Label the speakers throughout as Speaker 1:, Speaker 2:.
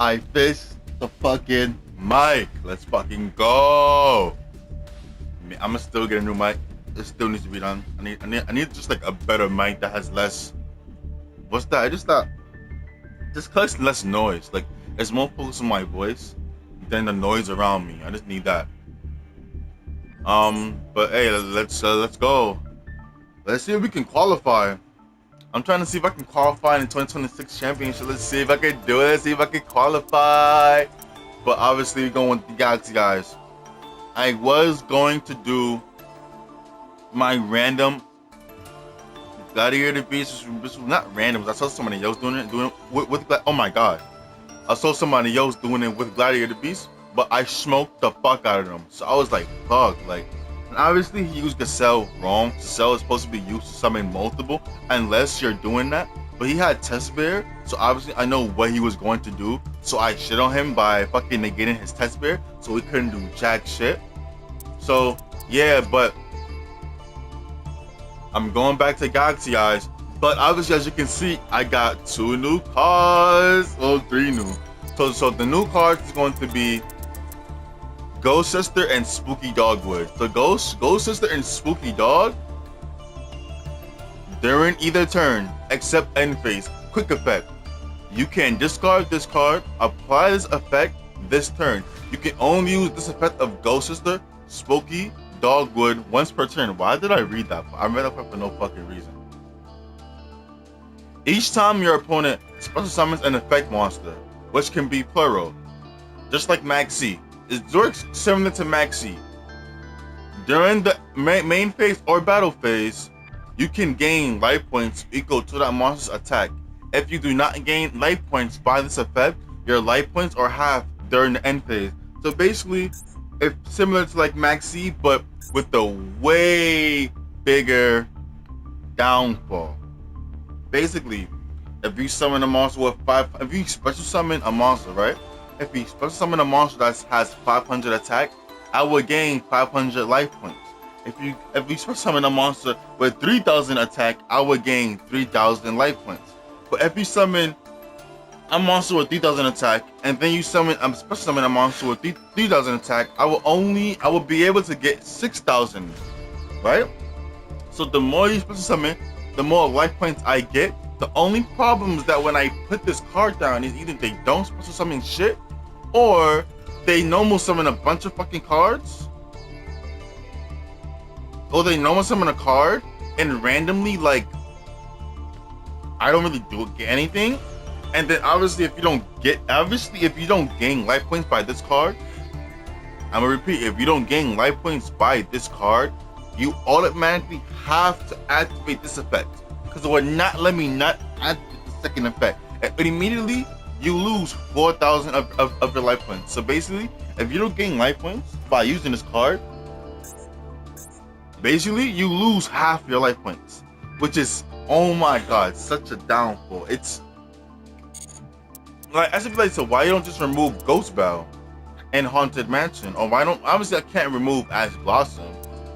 Speaker 1: I fixed the fucking mic. Let's fucking go. I'ma still get a new mic. It still needs to be done. I need just like a better mic that has less. What's that? I just thought just collects less noise. Like it's more focused on my voice than the noise around me. I just need that. But hey, let's go. Let's see if we can qualify. I'm trying to see if I can qualify in the 2026 championship. Let's see if I can do it. Let's see if I can qualify. But obviously, we're going with the Galaxy guys. I was going to do my random Gladiator Beast. This was not random. I saw somebody else doing it with oh my god. I saw somebody else doing it with Gladiator Beast, but I smoked the fuck out of them. So I was like, fuck, like. And obviously, he used Gazelle wrong. Gazelle is supposed to be used to summon multiple, unless you're doing that. But he had Test Bear, so obviously I know what he was going to do. So I shit on him by fucking negating his Test Bear, so he couldn't do jack shit. So yeah, but I'm going back to Galaxy Eyes. But obviously, as you can see, I got 2 new cards. Well, 3 new. So the new cards is going to be Ghost Sister and Spooky Dogwood. So Ghost Sister and Spooky Dog, during either turn, except end phase, quick effect. You can discard this card, apply this effect this turn. You can only use this effect of Ghost Sister, Spooky Dogwood once per turn. Why did I read that? I read that for no fucking reason. Each time your opponent special summons an effect monster, which can be plural, just like Maxi. It works similar to Maxi. During the main phase or battle phase, you can gain life points equal to that monster's attack. If you do not gain life points by this effect, your life points are half during the end phase. So basically, it's similar to like Maxi, but with the way bigger downfall. Basically, if you summon a monster with if you special summon a monster, right? If you special summon a monster that has 500 attack, I will gain 500 life points. If you special summon a monster with 3000 attack, I will gain 3000 life points. But if you summon a monster with 3000 attack, and then you special summon a monster with 3000 attack, I will be able to get 6000, right? So the more you special summon, the more life points I get. The only problem is that when I put this card down is either they don't special summon shit, or they normal summon a bunch of fucking cards, or they normal summon a card and randomly, like, I don't really get anything. And then obviously if you don't gain life points by this card, I'm gonna repeat, if you don't gain life points by this card, you automatically have to activate this effect, because it would not let me not activate the second effect. And immediately you lose 4,000 of your life points. So basically, if you don't gain life points by using this card, basically you lose half your life points, which is, oh my god, such a downfall. It's like, I should be like, so why you don't just remove Ghost Bell and Haunted Mansion? Or why don't, obviously I can't remove Ash Blossom,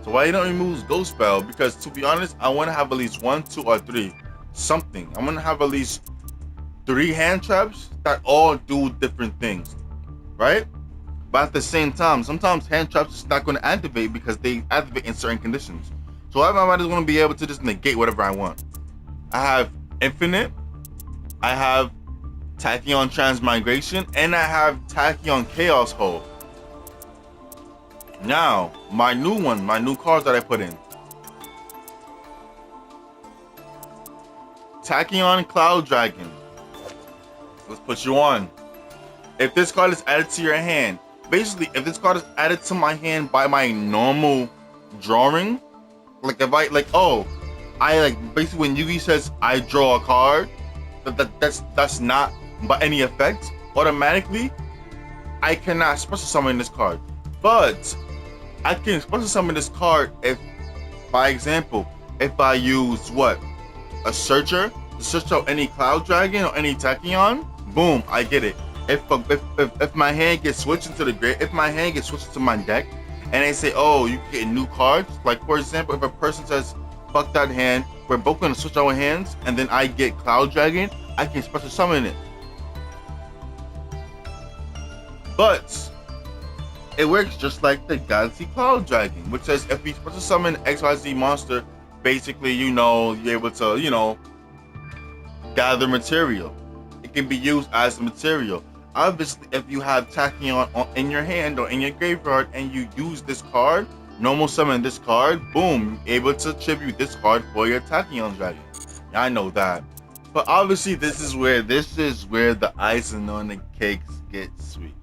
Speaker 1: so why you don't remove Ghost Bell? Because to be honest, I want to have at least 1, 2, or 3 something. I want to have at least 3 hand traps that all do different things, right? But at the same time, sometimes hand traps is not going to activate because they activate in certain conditions. So I might just want to be able to just negate whatever I want. I have Infinite, I have Tachyon Transmigration, and I have Tachyon Chaos Hole. Now, my new cards that I put in. Tachyon Cloud Dragon. Let's put you on. If this card is added to your hand, basically, if this card is added to my hand by my normal drawing, like if I basically when Yugi says I draw a card, that's not by any effect, automatically I cannot special summon this card. But I can special summon this card if, by example, if I use a searcher to search out any Cloud Dragon or any Tachyon, boom, I get it. If my hand gets switched into my deck, and they say, oh, you get new cards, like for example, if a person says, fuck that hand, we're both gonna switch our hands, and then I get Cloud Dragon, I can special summon it. But it works just like the Galaxy Cloud Dragon, which says if you're supposed to summon XYZ monster, basically, you're able to, gather material. It can be used as material. Obviously, if you have Tachyon in your hand or in your graveyard and you use this card, normal summon this card, boom, able to tribute this card for your Tachyon Dragon. Yeah, I know that. But obviously, this is where the icing on the cakes get sweet.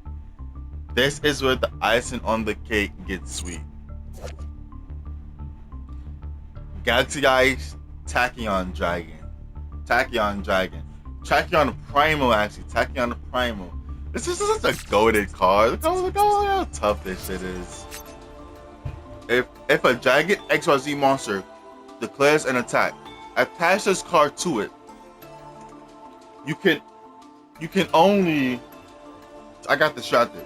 Speaker 1: This is where the icing on the cake gets sweet. Galaxy Ice Tachyon Dragon. Tachyon Primal, actually. Tachyon Primal. This is such a goated card. Look how tough this shit is. If a Dragon XYZ monster declares an attack, attach this card to it. You can only... I got distracted.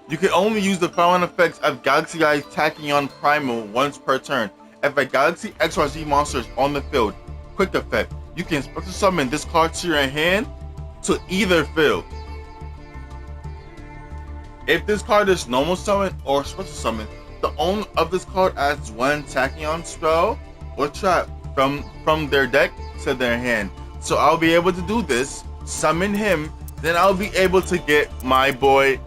Speaker 1: You can only use the following effects of Galaxy Eye Tachyon Primal once per turn. If a Galaxy XYZ monster is on the field, quick effect, you can special summon this card to your hand to either field. If this card is normal summon or special summon, the owner of this card adds one Tachyon spell or trap from their deck to their hand. So I'll be able to do this, summon him, then I'll be able to get my boy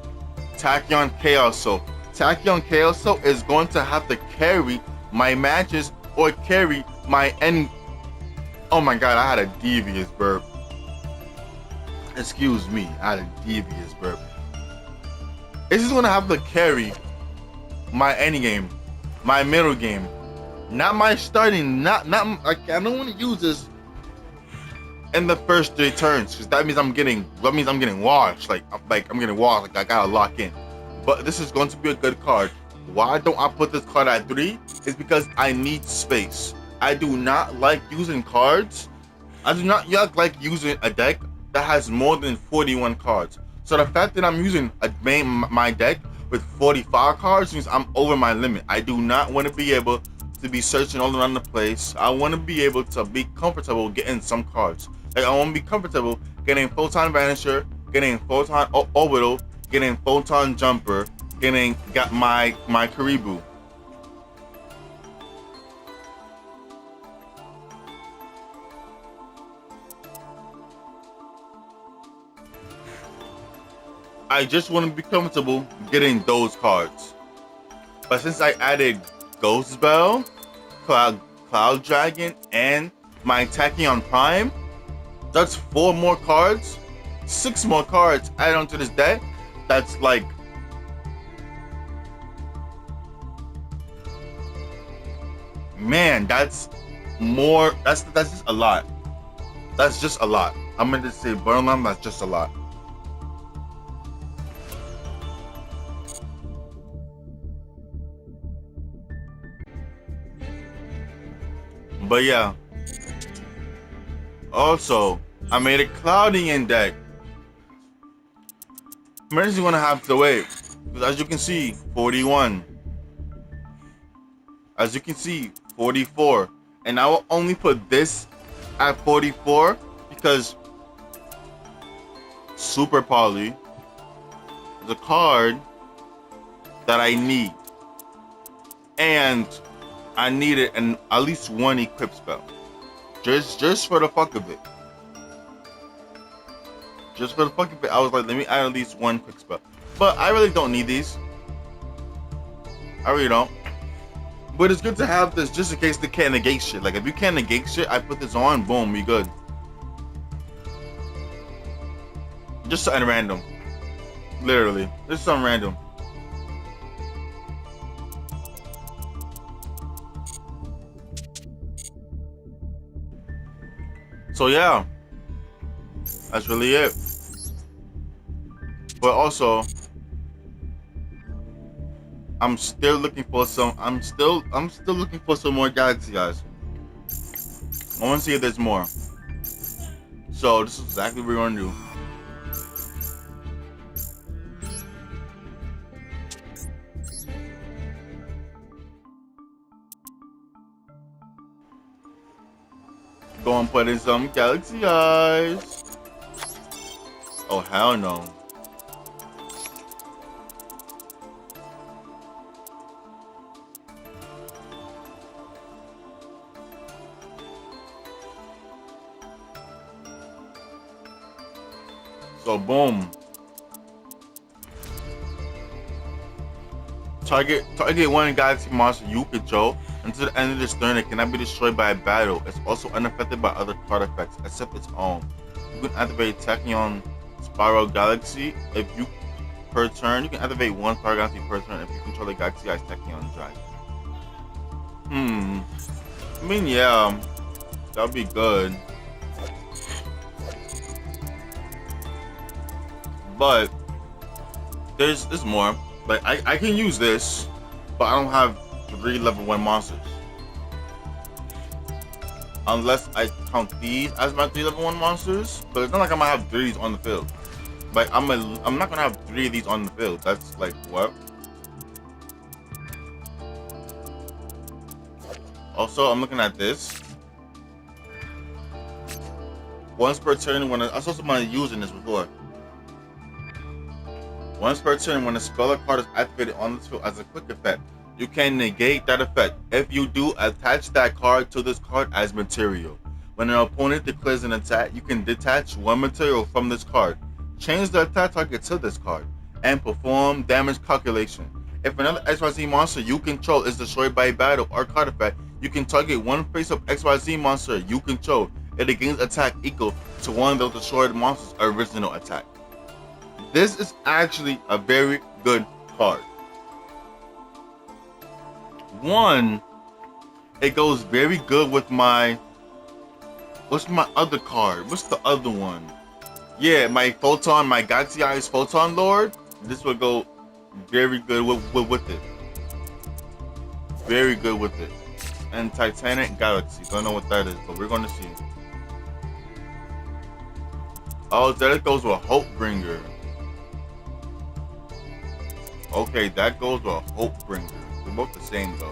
Speaker 1: Tachyon Chaos Soul. Tachyon Chaos Soul is going to have to carry my matches or carry my end. Oh my god, I had a devious burp. Excuse me, I had a devious burp. This is gonna have to carry my end game, my middle game, not my starting. Not like I don't want to use this in the first 3 turns because that means I'm getting washed. Like I'm getting washed. Like I gotta lock in. But this is going to be a good card. Why don't I put this card at 3? Is because I need space. I do not like using cards. I do not like using a deck that has more than 41 cards. So the fact that I'm using my deck with 45 cards means I'm over my limit. I do not want to be able to be searching all around the place. I want to be able to be comfortable getting some cards. Like I want to be comfortable getting Photon Vanisher, getting Photon Orbital, getting Photon Jumper, got my Karibu. I just want to be comfortable getting those cards. But since I added Ghost Bell, Cloud Dragon, and my Tachyon Prime, that's 4 more cards, 6 more cards added onto this deck. That's like, man, that's more. That's just a lot. That's just a lot. I'm gonna say Burnlam. That's just a lot. But yeah. Also, I made a Cloudian deck. Emergency gonna have to wait. Because as you can see, 41. As you can see, 44. And I will only put this at 44 because Super Poly is a card that I need. And I needed at least 1 equip spell. Just for the fuck of it. Just for the fuck of it, I was like, let me add at least 1 quick spell. But I really don't need these. I really don't. But it's good to have this just in case they can't negate shit. Like if you can't negate shit, I put this on, boom, we good. Just something random. Literally. Just something random. So yeah, that's really it. But also, I'm still looking for some. I'm still looking for some more Galaxy guys. I want to see if there's more. So this is exactly what we're gonna do. Go and put in some Galaxy eyes. Oh hell no. So boom. Target one galaxy monster you control until the end of this turn. It cannot be destroyed by a battle. It's also unaffected by other card effects except its own. You can activate Tachyon Spiral Galaxy if you per turn. You can activate one Spiral Galaxy per turn if you control the Galaxy Ice Tachyon Dragon. I mean, yeah, that would be good. But there's more. Like I can use this, but I don't have 3 level 1 monsters. Unless I count these as my 3 level 1 monsters. But it's not like I'm gonna have 3 of these on the field. Like I'm not gonna have 3 of these on the field. That's like what? Also, I'm looking at this. Once per turn, when I saw somebody using this before. Once per turn, when a spell or card is activated on this field as a quick effect, you can negate that effect. If you do, attach that card to this card as material. When an opponent declares an attack, you can detach one material from this card, change the attack target to this card, and perform damage calculation. If another XYZ monster you control is destroyed by a battle or card effect, you can target one face-up XYZ monster you control. It gains attack equal to one of those destroyed monster's original attack. This is actually a very good card. One, it goes very good with my... What's my other card? What's the other one? Yeah, my Photon, my Galaxy Eyes Photon Lord. This would go very good with it. Very good with it. And Titanic Galaxy. Don't know what that is, but we're going to see. Oh, there it goes with Hopebringer. Okay, that goes with Hopebringer. They're both the same though.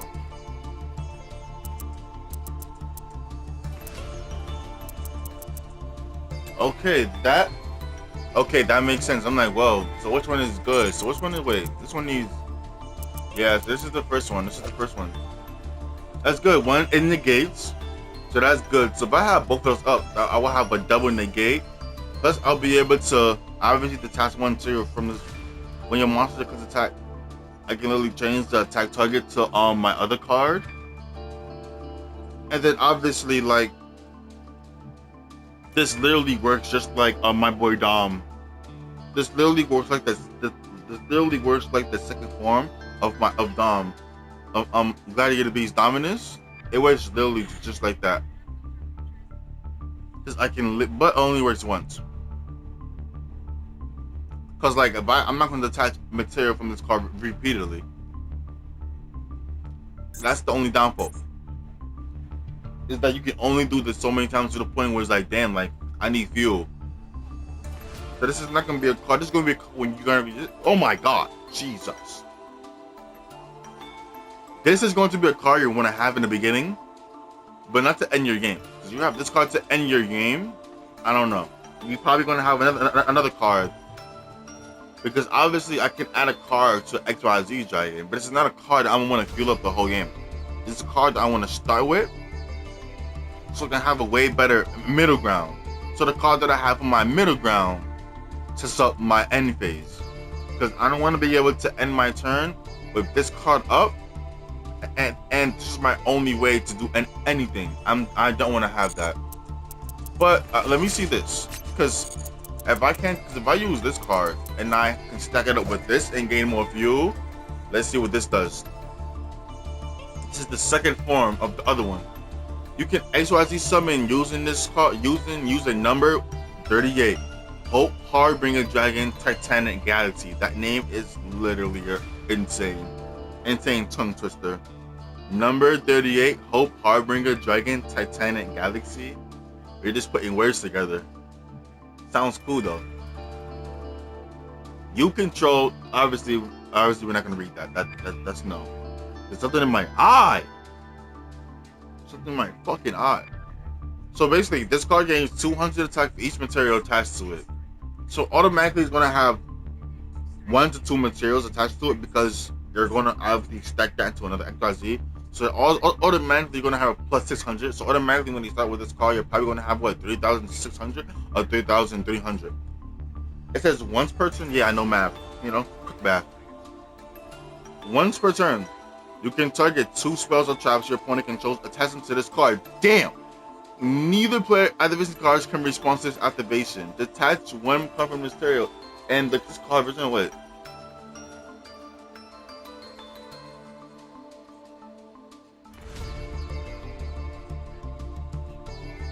Speaker 1: Okay, that makes sense. I'm like, whoa. So which one is good? So which one is this one needs. Yeah, this is the first one. That's good. One, it negates. So that's good. So if I have both of those up, I will have a double negate. Plus, I'll be able to obviously detach one material from this. When your monster does attack, I can literally change the attack target to my other card. And then obviously, like, this literally works just like my boy Dom. This literally works like this literally works like the second form of Dom. Of Gladiator Beast Dominus. It works literally just like that. Cause I can but only works once. Cause like if I'm not gonna detach material from this card repeatedly. That's the only downfall. Is that you can only do this so many times to the point where it's like, damn, like I need fuel. So this is not gonna be a card. This is gonna be a card when you're gonna be. Oh my God, Jesus! This is going to be a card you want to have in the beginning, but not to end your game. Because you have this card to end your game. I don't know. You're probably gonna have another card. Because obviously I can add a card to XYZ Dragon, but this is not a card that I want to fuel up the whole game. This is a card that I want to start with, so I can have a way better middle ground. So the card that I have for my middle ground sets up my end phase. Because I don't want to be able to end my turn with this card up, and this is my only way to do anything. I don't want to have that. But let me see this, because if I use this card and I can stack it up with this and gain more fuel, let's see what this does. This is the second form of the other one. You can XYZ summon using this card, using number 38. Hope Harbinger Dragon Titanic Galaxy. That name is literally insane. Insane tongue twister. Number 38, Hope Harbinger Dragon Titanic Galaxy. We're just putting words together. Sounds cool though. You control, obviously we're not gonna read that. That's no. There's something in my eye. Something in my fucking eye. So basically, this card gains 200 attack for each material attached to it. So automatically, it's gonna have 1 to 2 materials attached to it because you're gonna obviously stack that into another XYZ. So automatically, you're gonna have a plus 600. So automatically, when you start with this card, you're probably gonna have what, 3,600 or 3,300. It says once per turn. Yeah, I know math. You know, quick math. Once per turn, you can target 2 spells or traps your opponent controls, attach them to this card. Damn! Neither player activation cards can respond to this activation. Detach 1 card from this material, and this card version, wait.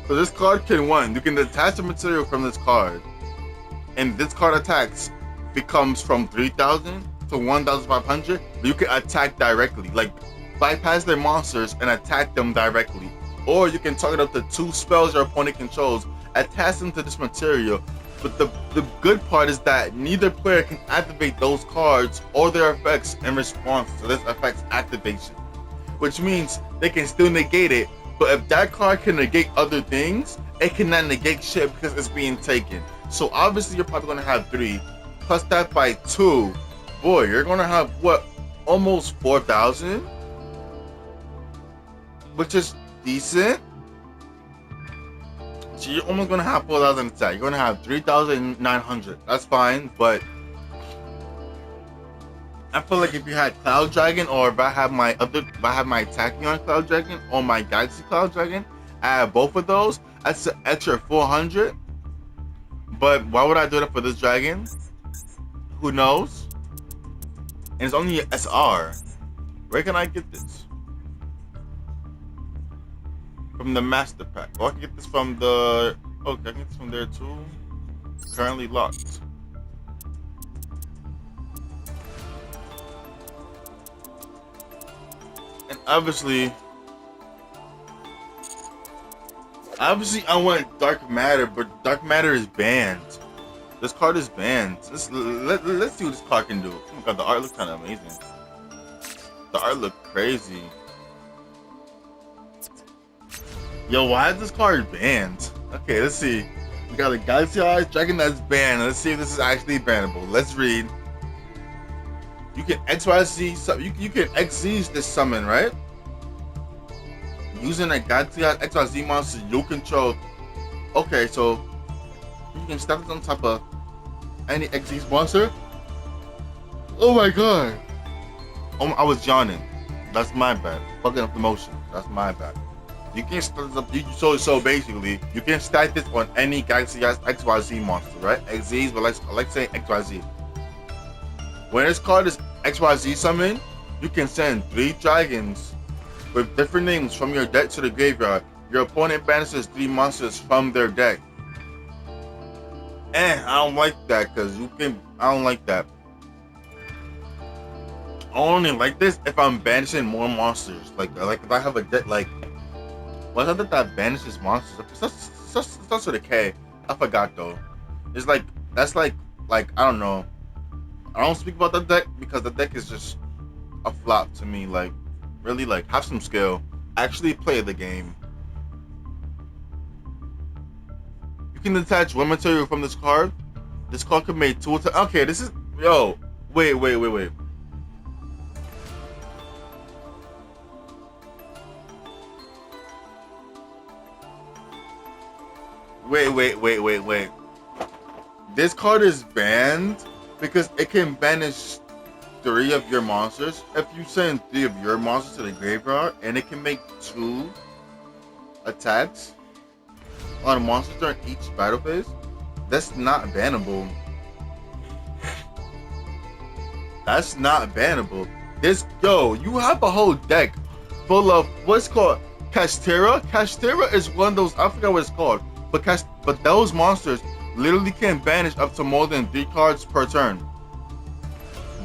Speaker 1: So this card can you can detach the material from this card, and this card attacks becomes from 3,000 to 1,500. You can attack directly, like bypass their monsters and attack them directly. Or you can target up to 2 spells your opponent controls, attach them to this material. But the good part is that neither player can activate those cards or their effects in response to this effect's activation. Which means they can still negate it, but if that card can negate other things, it cannot negate shit because it's being taken. So obviously you're probably gonna have 3, plus that by 2. Boy, you're gonna have what? Almost 4,000? Which is decent. So you're almost gonna have 4,000 attack. You're gonna have 3,900. That's fine, but I feel like if you had Cloud Dragon, or if I have my Tachyon Cloud Dragon or my Galaxy Cloud Dragon, I have both of those. That's an extra 400. But why would I do that for this dragon? Who knows? And it's only an SR. Where can I get this? From the Master Pack. Oh, I can get this from the... Oh, I can get this from there too. Currently locked. And obviously I want Dark Matter, but Dark Matter is banned. This card is banned. Let's see what this card can do. Oh my god, the art looks kind of amazing. The art look crazy. Yo, why is this card banned? Okay, let's see. We got a Galaxy Eyes Dragon that's banned. Let's see if this is actually bannable. Let's read. You can XYZ, you can XZ this summon, right? Using a Galaxy Eyes XYZ monster you control. Okay, so you can stack it on top of any XZ monster. Oh my god. Oh, I was yawning. That's my bad. Fucking up the motion. That's my bad. You can stack this up. So basically, you can stack this on any Galaxy Eyes XYZ monster, right? XZs, but let's say XYZ. When this card is XYZ summon, you can send 3 dragons with different names from your deck to the graveyard. Your opponent banishes 3 monsters from their deck. I don't like that because I don't like that. I only like this if I'm banishing more monsters. Like if I have a deck, like what's other that banishes monsters? It starts with a K. I forgot though. It's like that's like I don't know. I don't speak about the deck because the deck is just a flop to me. Like, really, like, have some skill. Actually play the game. You can detach 1 material from this card. This card can make 2 attacks. Okay, this is... Yo, wait. Wait. This card is banned because it can banish 3 of your monsters. If you send 3 of your monsters to the graveyard, and it can make 2 attacks on a monster during each battle phase, that's not bannable. That's not bannable. You have a whole deck full of what's called Castera. Castera is one of those, I forgot what it's called, but those monsters literally can banish up to more than 3 cards per turn.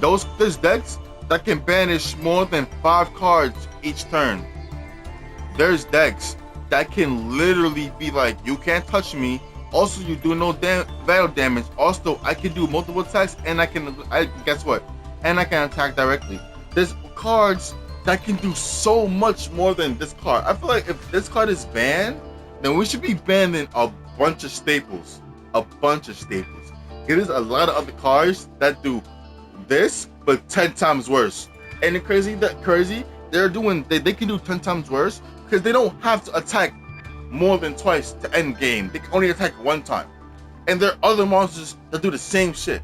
Speaker 1: There's decks that can banish more than 5 cards each turn. There's decks that can literally be like, you can't touch me. Also, you do no battle damage. Also, I can do multiple attacks, and guess what? And I can attack directly. There's cards that can do so much more than this card. I feel like if this card is banned, then we should be banning a bunch of staples. There's a lot of other cards that do this, but 10 times worse. And the crazy, they can do 10 times worse because they don't have to attack more than twice to end game. They can only attack 1 time. And there are other monsters that do the same shit.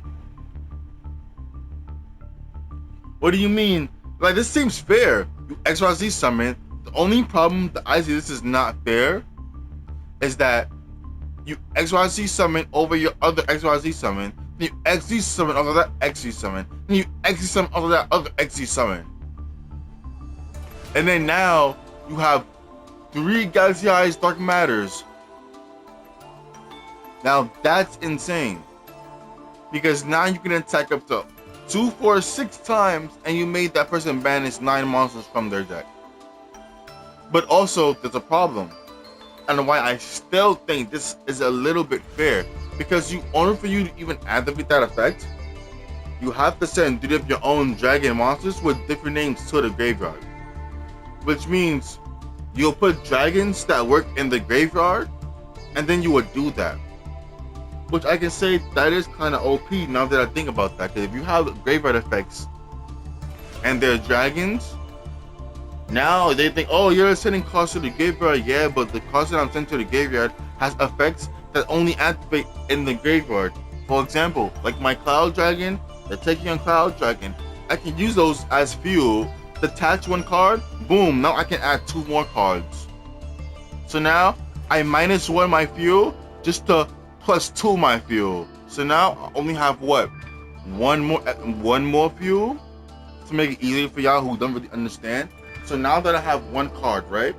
Speaker 1: What do you mean? Like, this seems fair. You XYZ summon. The only problem that I see this is not fair is that you XYZ summon over your other XYZ summon, then you XZ summon over that XZ summon, then you XZ summon over that other XZ summon. And then now you have 3 Galaxy Eyes Dark Matters. Now that's insane. Because now you can attack up to 2, 4, 6 times and you made that person banish 9 monsters from their deck. But also, there's a problem. And why I still think this is a little bit fair. Because in order for you to even activate that effect, you have to send 3 of your own dragon monsters with different names to the graveyard. Which means you'll put dragons that work in the graveyard, and then you would do that. Which I can say that is kind of OP now that I think about that. Because if you have graveyard effects and they're dragons, now they think, oh, you're sending cards to the graveyard. Yeah, but the cards that I'm sending to the graveyard has effects that only activate in the graveyard. For example, like my Cloud Dragon, the Taking Cloud Dragon, I can use those as fuel. Detach 1 card, boom, now I can add 2 more cards. So now I -1 my fuel just to +2 my fuel. So now I only have what? One more fuel to make it easier for y'all who don't really understand. So now that I have 1 card, right?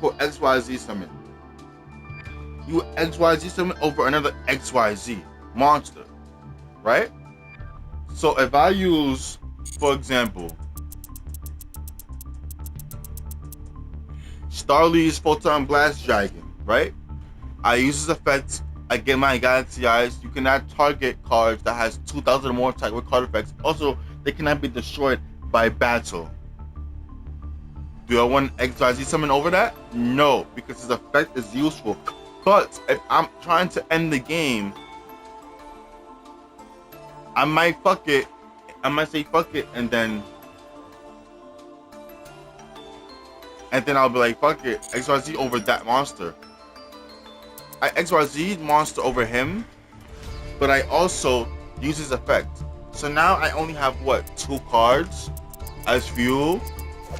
Speaker 1: For XYZ summon. You XYZ summon over another XYZ monster, right? So if I use, for example, Starly's Photon Blast Dragon, right? I use this effect, I get my Galaxy Eyes. You cannot target cards that has 2,000 or more attack with card effects. Also, they cannot be destroyed by battle. Do I want XYZ summon over that? No, because his effect is useful. But if I'm trying to end the game, I might say fuck it, and then I'll be like, fuck it, XYZ over that monster. I XYZ monster over him, but I also use his effect. So now I only have what, 2 cards as fuel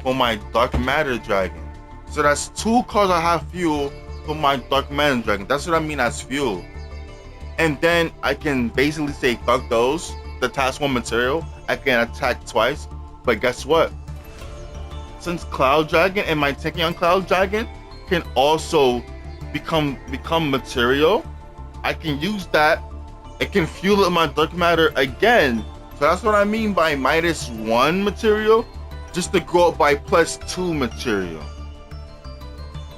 Speaker 1: for my Dark Matter Dragon. So that's 2 cards I have fuel for my Dark Matter Dragon. That's what I mean as fuel. And then I can basically say fuck those. The task 1 material, I can attack twice. But guess what? Since Cloud Dragon and my Taking on Cloud Dragon can also become material, I can use that. It can fuel up my Dark Matter again. So that's what I mean by -1 material, just to go up by +2 material.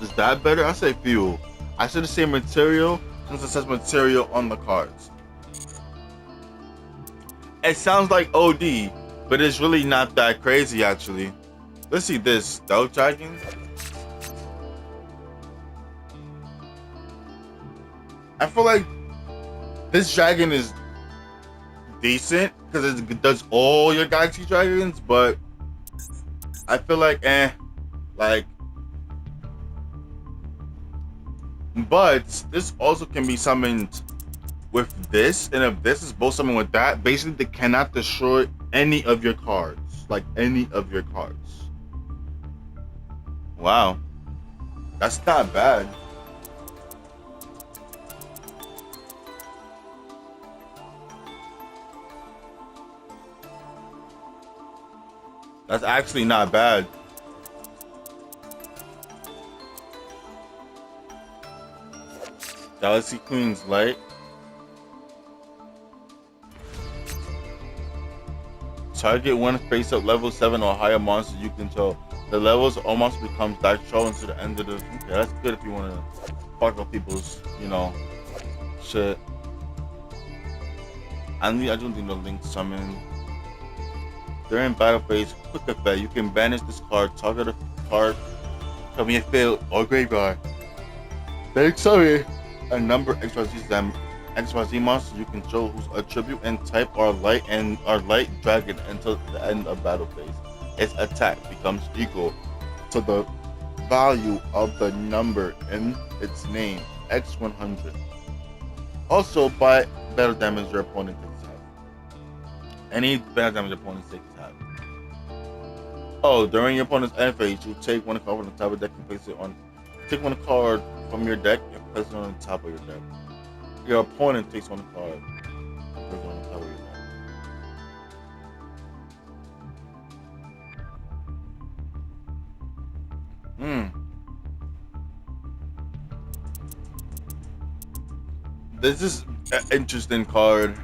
Speaker 1: Is that better? I say fuel. I should say material since it says material on the cards. It sounds like OD, but it's really not that crazy actually. Let's see this Stealth Dragon. I feel like this dragon is decent because it does all your Galaxy Dragons, but I feel like but this also can be summoned with this, and if this is both summoned with that, basically they cannot destroy any of your cards, like any of your cards. Wow, that's not bad. That's actually not bad. Galaxy Queen's Light. Target 1 face-up level 7 or higher monster you control. The levels almost becomes Dark Troll until the end of the... Okay, that's good if you want to fuck up people's, shit. I don't think the link summon. During battle phase, quick effect, you can banish this card, target a card from your field or graveyard. Then sorry, a number XYZ monsters you control whose attribute and type are light dragon until the end of battle phase. Its attack becomes equal to the value of the number in its name, X100. Also, by battle damage your opponent takes half. Any battle damage your opponent takes half. Oh, during your opponent's end phase, you take one card from the top of the deck and place it on. Take one card from your deck and place it on the top of your deck. Your opponent takes one card and places it on the top of your deck. This is an interesting card.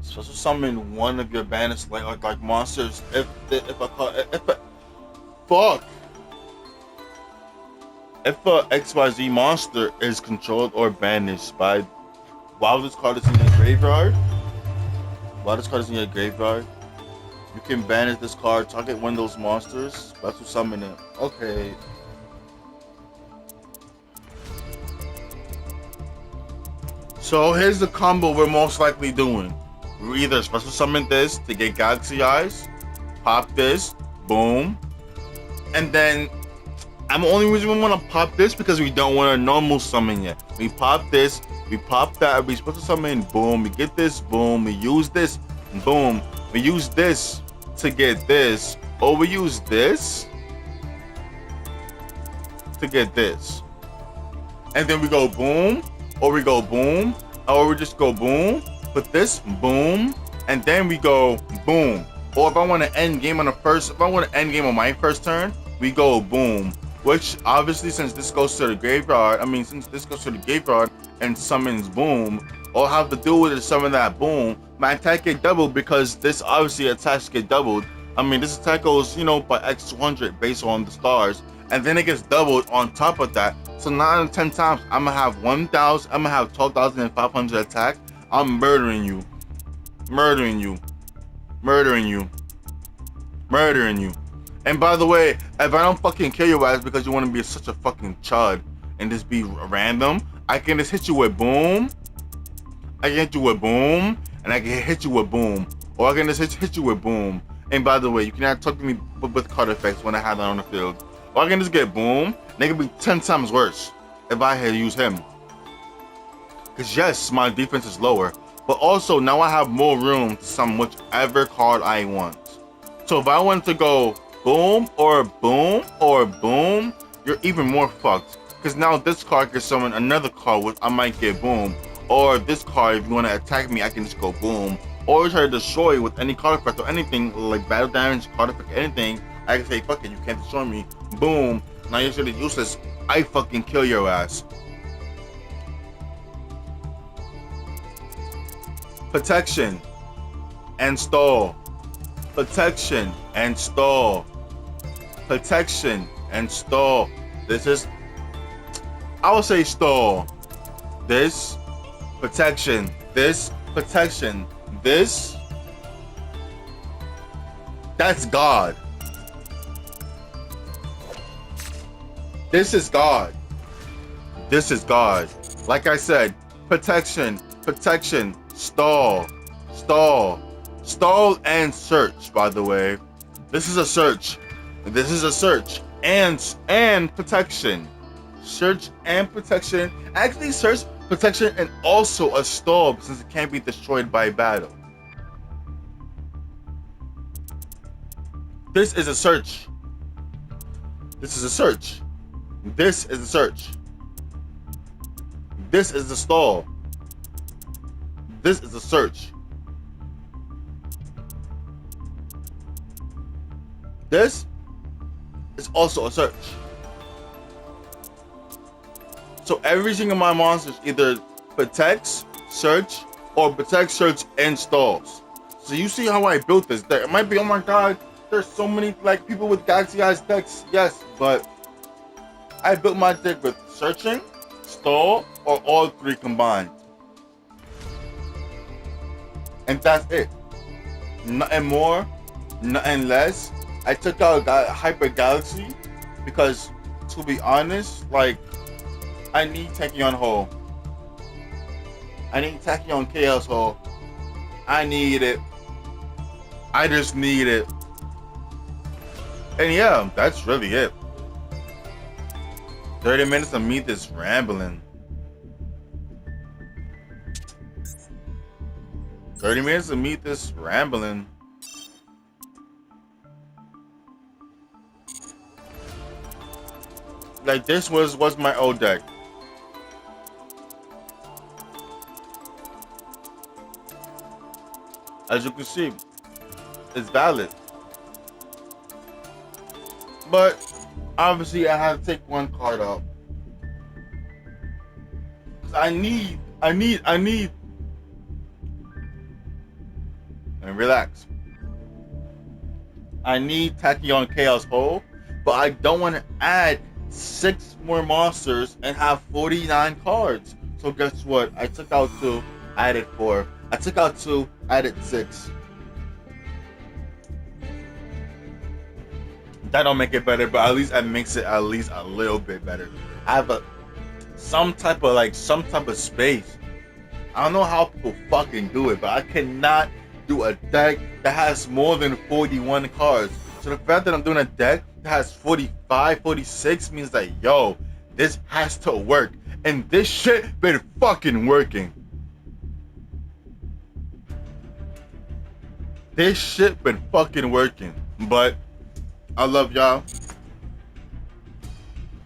Speaker 1: Special summon one of your banished like monsters. If a XYZ monster is controlled or banished by while this card is in your graveyard, you can banish this card, target one of those monsters, special summon it. Okay. So here's the combo we're most likely doing. We either special summon this to get Galaxy Eyes, pop this, boom, and then I'm the only reason we want to pop this because we don't want a normal summon yet. We pop this, we pop that, we special summon, boom, we get this, boom, we use this, boom, we use this to get this, or we use this to get this. And then we go boom, or we go boom, or we just go boom, put this, boom, and then we go boom. Or if I want to end game on my first turn, we go boom. Which obviously, since this goes to the graveyard, and summons boom, all I have to do is summon that boom. My attack get doubled because this obviously attacks get doubled. I mean, this attack goes, by X200 based on the stars, and then it gets doubled on top of that. So 9 out of 10 times, I'm gonna have 12,500 attack. I'm murdering you. And by the way, if I don't fucking kill your ass because you want to be such a fucking chud and just be random, I can just hit you with boom. I can hit you with boom, and I can hit you with boom, or I can just hit you with boom. And by the way, you cannot talk to me with card effects when I have that on the field. Or I can just get boom. They can be 10 times worse if I had used him. Because yes, my defense is lower, but also now I have more room to summon whichever card I want. So if I want to go boom or boom or boom, you're even more fucked. Because now this card can summon another card which I might get boom. Or this card, if you want to attack me, I can just go boom. Or try to destroy with any card effect or anything, like battle damage, card effect, anything. I can say, fuck it, you can't destroy me. Boom. Now you're really useless. I fucking kill your ass. Protection and stall. Protection and stall. Protection and stall. This is, I would say stall. This, protection. This, protection. This, that's God. This is God. This is God. Like I said, protection, protection, stall, stall, stall, and search, by the way. This is a search. This is a search and protection. Search and protection. Actually, search, protection, and also a stall since it can't be destroyed by battle. This is a search. This is a search. This is a search. This is the stall. This is a search. This is also a search. So every single my monsters either protects, search, or protects, search, and stalls. So you see how I built this deck. It might be, oh my god, there's so many like people with Galaxy Eyes decks. Yes, but I built my deck with searching, stall, or all three combined. And that's it. Nothing more, nothing less. I took out Hyper Galaxy because, to be honest, like, I need Tachyon Hole. I need Tachyon Chaos Hole. I need it. I just need it. And yeah, that's really it. 30 minutes of me just rambling. 30 minutes of me just rambling. Like, this was my old deck. As you can see, it's valid. But obviously I have to take one card out. I need and relax. I need Tachyon Chaos Hole, but I don't want to add 6 more monsters and have 49 cards. So guess what? I took out 2, added 4. I took out 2, added 6. That don't make it better, but at least it makes it at least a little bit better. I have some type of space. I don't know how people fucking do it, but I cannot do a deck that has more than 41 cards. So the fact that I'm doing a deck that has 45, 46 means that, yo, this has to work. And this shit been fucking working. This shit been fucking working. But I love y'all.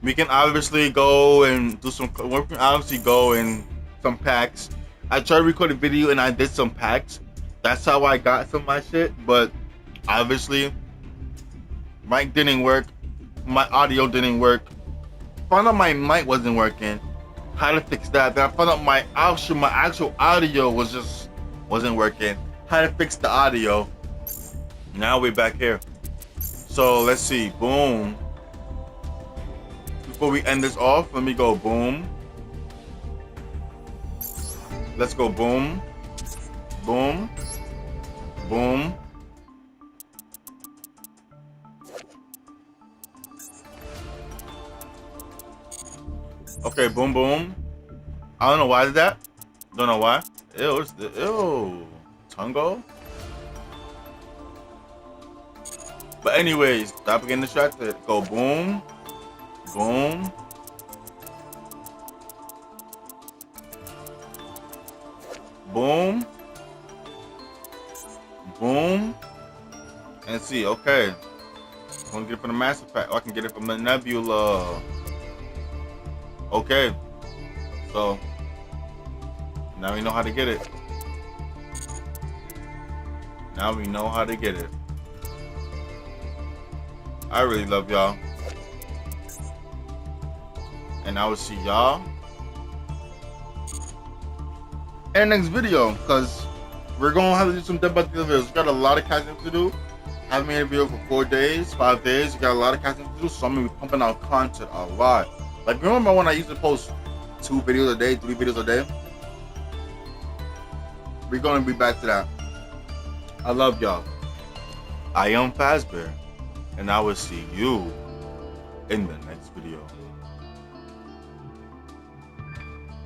Speaker 1: We can obviously go and do some. We can obviously go in some packs. I tried to record a video and I did some packs. That's how I got some of my shit. But obviously, mic didn't work. My audio didn't work. Found out my mic wasn't working. How to fix that? Then I found out my actual audio wasn't working. How to fix the audio? Now we're back here. So let's see. Boom. Before we end this off, let me go boom. Let's go boom. Boom. Boom. Okay, boom, boom. I don't know why I did that. Don't know why. Ew. Tungo. But anyways, stop getting distracted. Go boom. Boom. Boom. Boom. And see, okay. I want to get it from the Master Pack. Oh, I can get it from the Nebula. Okay. So, now we know how to get it. Now we know how to get it. I really love y'all. And I will see y'all in the next video, because we're gonna have to do some dead by the videos. We got a lot of casting to do. Haven't made a video for 4 days, 5 days. We got a lot of casting to do, so I'm gonna be pumping out content a lot. Like, remember when I used to post 2 videos a day, 3 videos a day? We're gonna be back to that. I love y'all. I am Fazbear, and I will see you in the next video.